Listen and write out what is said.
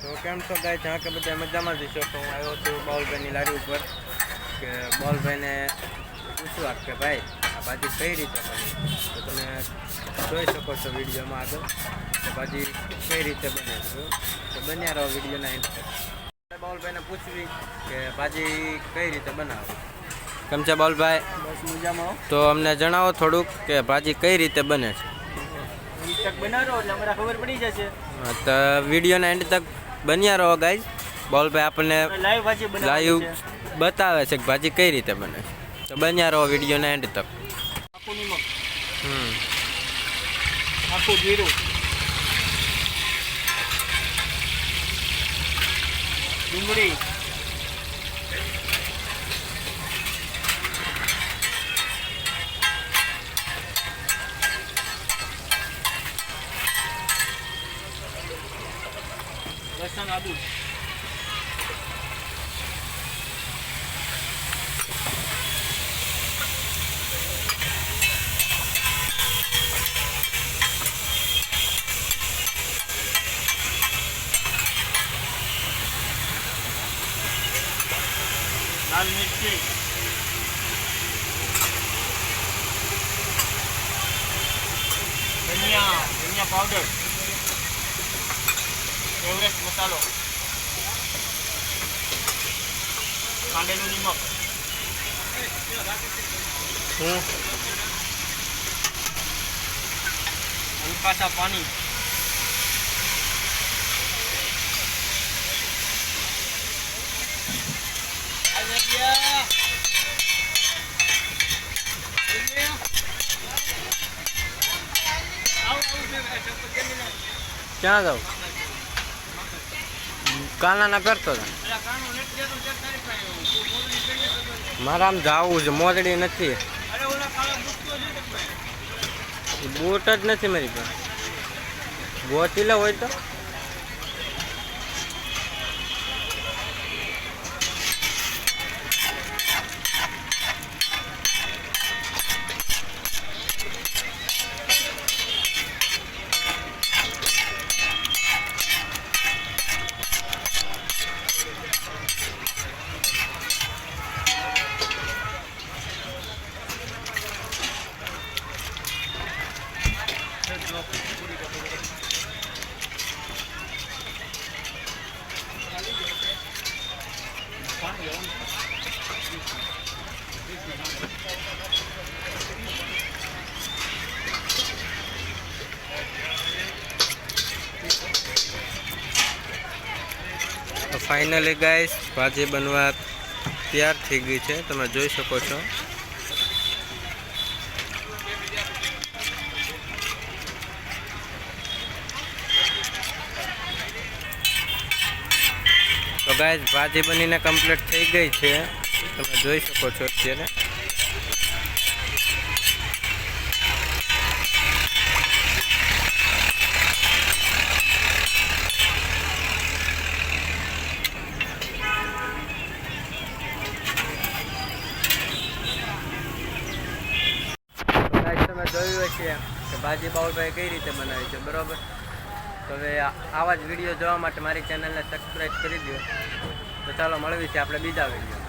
તો કેમ છો ગાય જ્યાં કે બધા મજામાં જઈશો તો હું આવ્યો છું બાઉલભાઈની લારી ઉપર કે બાઉલભાઈને પૂછવા કે ભાઈ આ ભાજી કઈ રીતે બને તો તમે જોઈ શકો છો વિડીયોમાં આગળ કે ભાજી કઈ રીતે બને છે તો બન્યા રહો વિડીયોના એન્ડ પર બાઉલભાઈને પૂછવી કે ભાજી કઈ રીતે બનાવો કેમ છે બાઉલભાઈ? બસ મજામાં. તો અમને જણાવો થોડુંક કે ભાજી કઈ રીતે બને છે. એન્ડ તક બનાવો એટલે અમારે ખબર પડી જશે. તો વિડીયોના એન્ડ તક બન્યા રહો ગાઈઝ. બાઉલભાઈ આપણને લાઈવ બતાવે છે કે ભાજી કઈ રીતે બને છે તો બન્યા રહો વિડીયોના એન્ડ તક. આખું નિમક, આખું જીરું, ડુંગળી, લસણ, આદુ, લાલ મિર્ચી, ધનિયા પાવડર, એવરેસ્ટ મસાલો, કાંદેલું નિમક, હલકા સા પાણી, ક્યાં જાઉં? કાનાના કરતો હતો મારે આમ જવું છે. મોજડી નથી, બૂટ જ નથી મારી પાસે. ગોતીલા હોય તો ફાઇનલી ગાઈસ ભાજી બનવા તૈયાર થઈ ગઈ છે, તમે જોઈ શકો છો. તો ગાઈસ ભાજી બનીને કમ્પ્લીટ થઈ ગઈ છે, તમે જોઈ શકો છો અત્યારે. તમે જોયું હશે કે ભાજી બાઉલભાઈ કઈ રીતે બનાવી છે, બરાબર? તો હવે આવા જ વિડીયો જોવા માટે મારી ચેનલને સબસ્ક્રાઈબ કરી દો. તો ચાલો મળવી છે આપણે બીજા વિડીયો.